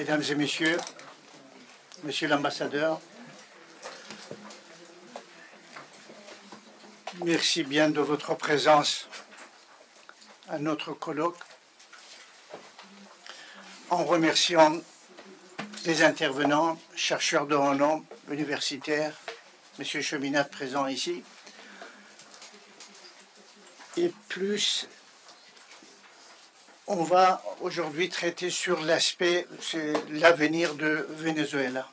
Mesdames et messieurs, Monsieur l'ambassadeur, merci bien de votre présence à notre colloque, en remerciant les intervenants, chercheurs de renom, universitaires, Monsieur Cheminat présent ici, et plus, on va aujourd'hui traiter sur l'aspect, c'est l'avenir de Venezuela.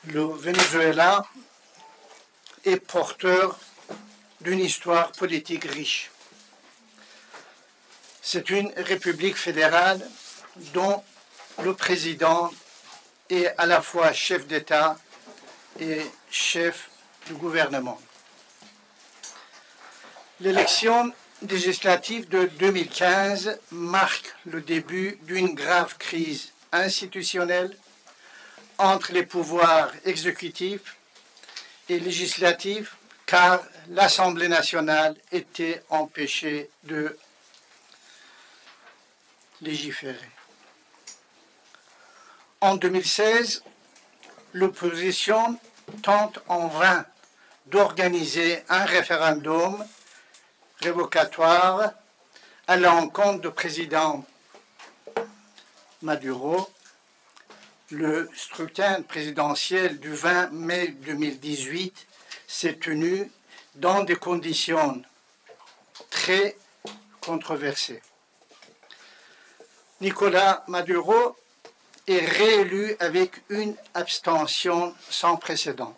Le Venezuela est porteur d'une histoire politique riche. C'est une république fédérale dont le président est à la fois chef d'État et chef du gouvernement. L'élection législative de 2015 marque le début d'une grave crise institutionnelle entre les pouvoirs exécutifs et législatifs, car l'Assemblée nationale était empêchée de légiférer. En 2016, l'opposition tente en vain d'organiser un référendum révocatoire à l'encontre du président Maduro. Le scrutin présidentiel du 20 mai 2018 s'est tenu dans des conditions très controversées. Nicolás Maduro est réélu avec une abstention sans précédent.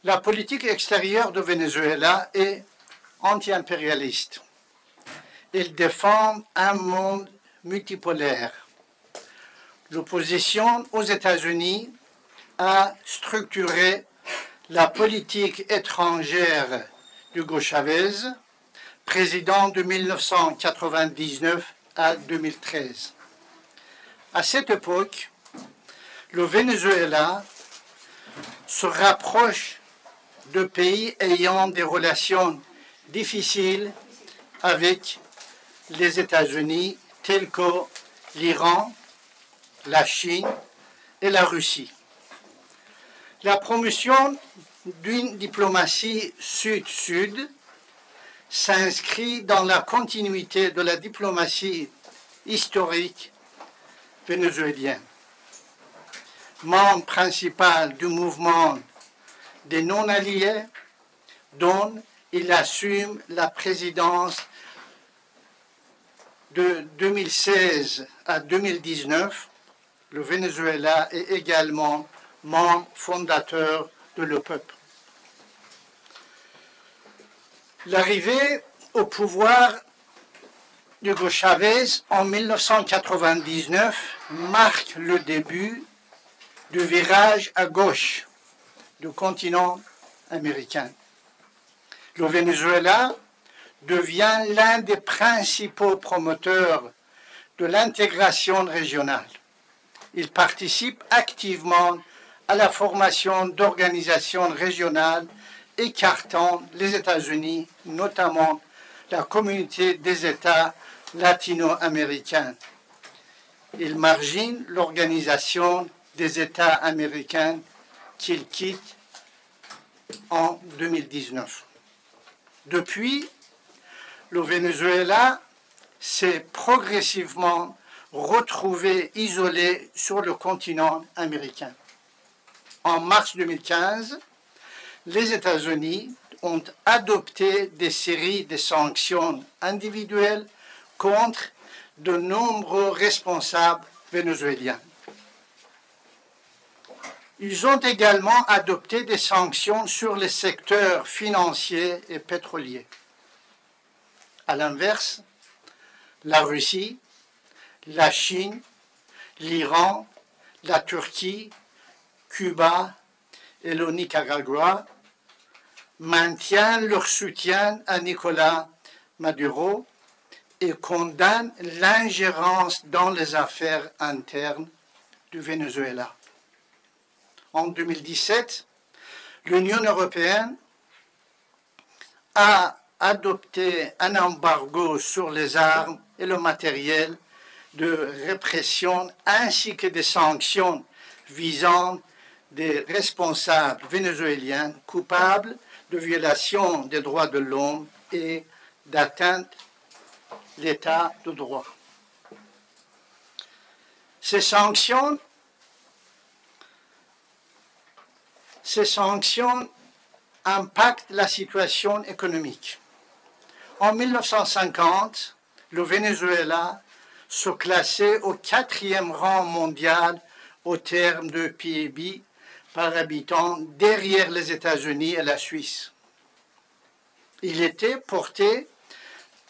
La politique extérieure de Venezuela est anti-impérialiste. Il défend un monde multipolaire. L'opposition aux États-Unis a structuré la politique étrangère d'Hugo Chavez, président de 1999 à 2013. À cette époque, le Venezuela se rapproche de pays ayant des relations difficiles avec les États-Unis, tels que l'Iran, la Chine et la Russie. La promotion d'une diplomatie sud-sud s'inscrit dans la continuité de la diplomatie historique vénézuélienne. Membre principal du mouvement des non-alliés, dont il assume la présidence de 2016 à 2019. Le Venezuela est également membre fondateur de l'OPEP. L'arrivée au pouvoir d'Hugo Chavez en 1999 marque le début du virage à gauche du continent américain. Le Venezuela devient l'un des principaux promoteurs de l'intégration régionale. Il participe activement à la formation d'organisations régionales écartant les États-Unis, notamment la communauté des États latino-américains. Il margine l'organisation des États américains qu'il quitte en 2019. Depuis, le Venezuela s'est progressivement retrouvé isolé sur le continent américain. En mars 2015, les États-Unis ont adopté des séries de sanctions individuelles contre de nombreux responsables vénézuéliens. Ils ont également adopté des sanctions sur les secteurs financiers et pétroliers. À l'inverse, la Russie, la Chine, l'Iran, la Turquie, Cuba et le Nicaragua maintiennent leur soutien à Nicolás Maduro et condamnent l'ingérence dans les affaires internes du Venezuela. En 2017, l'Union européenne a adopté un embargo sur les armes et le matériel de répression ainsi que des sanctions visant des responsables vénézuéliens coupables de violation des droits de l'homme et d'atteinte à l'état de droit. Ces sanctions impactent la situation économique. En 1950, le Venezuela se classait au 4e rang mondial au terme de PIB par habitant, derrière les États-Unis et la Suisse. Il était porté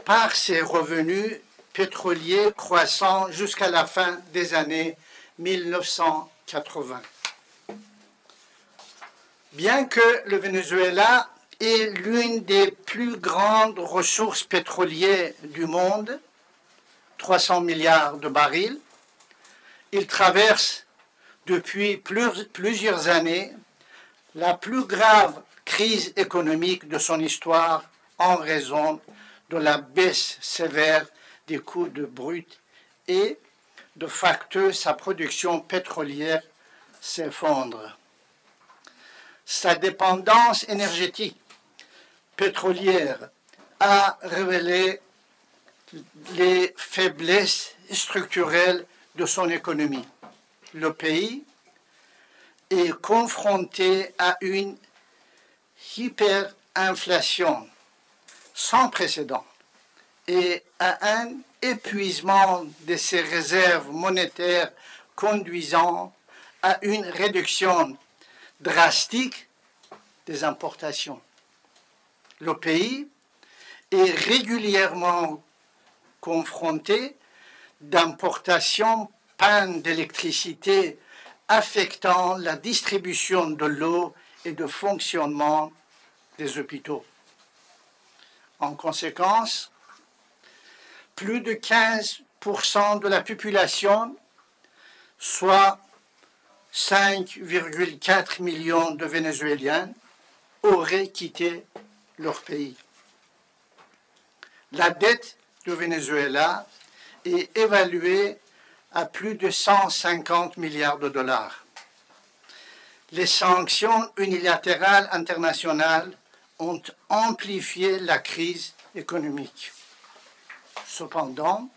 par ses revenus pétroliers croissants jusqu'à la fin des années 1980. Bien que le Venezuela est l'une des plus grandes ressources pétrolières du monde, 300 milliards de barils, il traverse depuis plusieurs années la plus grave crise économique de son histoire en raison de la baisse sévère des coûts de brut et de facto sa production pétrolière s'effondre. Sa dépendance énergétique pétrolière a révélé les faiblesses structurelles de son économie. Le pays est confronté à une hyperinflation sans précédent et à un épuisement de ses réserves monétaires conduisant à une réduction drastique des importations. Le pays est régulièrement confronté d'importations panne d'électricité affectant la distribution de l'eau et de fonctionnement des hôpitaux. En conséquence, plus de 15% de la population, soit 5,4 millions de Vénézuéliens, auraient quitté leur pays. La dette du Venezuela est évaluée à plus de 150 milliards de dollars. Les sanctions unilatérales internationales ont amplifié la crise économique. Cependant,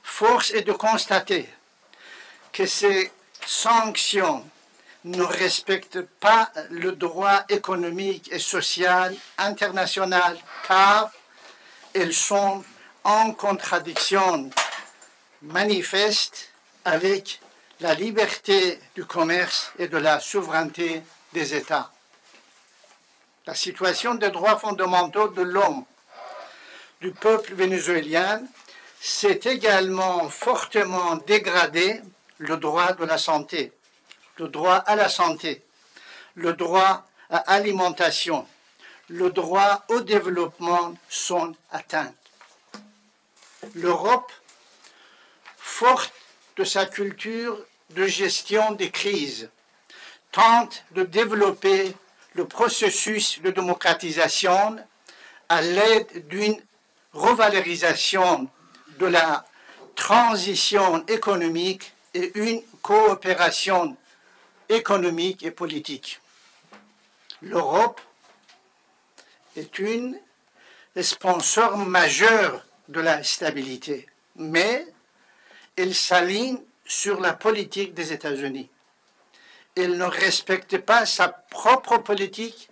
force est de constater que ces sanctions ne respectent pas le droit économique et social international car elles sont en contradiction manifeste avec la liberté du commerce et de la souveraineté des États. La situation des droits fondamentaux de l'homme du peuple vénézuélien s'est également fortement dégradée. Le droit de la santé, le droit à la santé, le droit à l'alimentation, le droit au développement sont atteints. L'Europe, forte de sa culture de gestion des crises, tente de développer le processus de démocratisation à l'aide d'une revalorisation de la transition économique et une coopération économique et politique. L'Europe est une sponsor majeur de la stabilité, mais elle s'aligne sur la politique des États-Unis. Elle ne respecte pas sa propre politique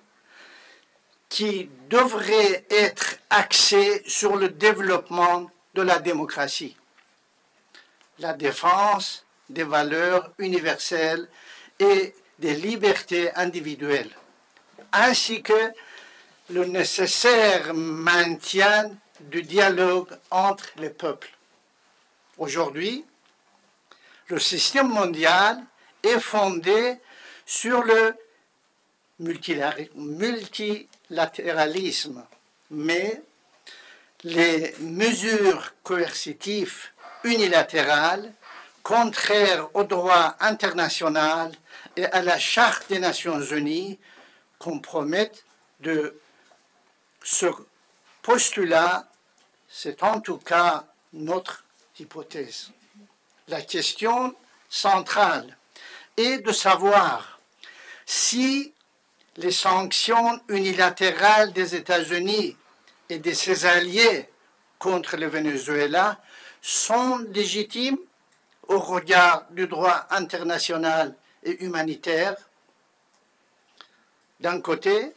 qui devrait être axée sur le développement de la démocratie, la défense des valeurs universelles et des libertés individuelles, ainsi que le nécessaire maintien du dialogue entre les peuples. Aujourd'hui, le système mondial est fondé sur le multilatéralisme, mais les mesures coercitives unilatérales, contraires au droit international et à la Charte des Nations Unies, compromettent de ce postulat. C'est en tout cas notre hypothèse. La question centrale est de savoir si les sanctions unilatérales des États-Unis et de ses alliés contre le Venezuela sont légitimes au regard du droit international et humanitaire. D'un côté,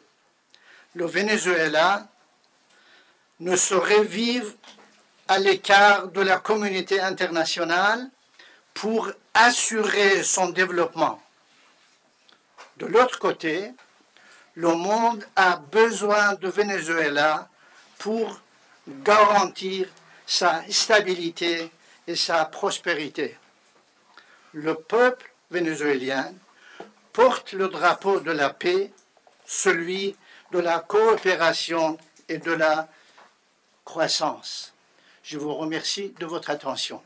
le Venezuela ne saurait vivre à l'écart de la communauté internationale pour assurer son développement. De l'autre côté, le monde a besoin de Venezuela pour garantir sa stabilité et sa prospérité. Le peuple vénézuélien porte le drapeau de la paix, celui de la coopération et de la croissance. Je vous remercie de votre attention.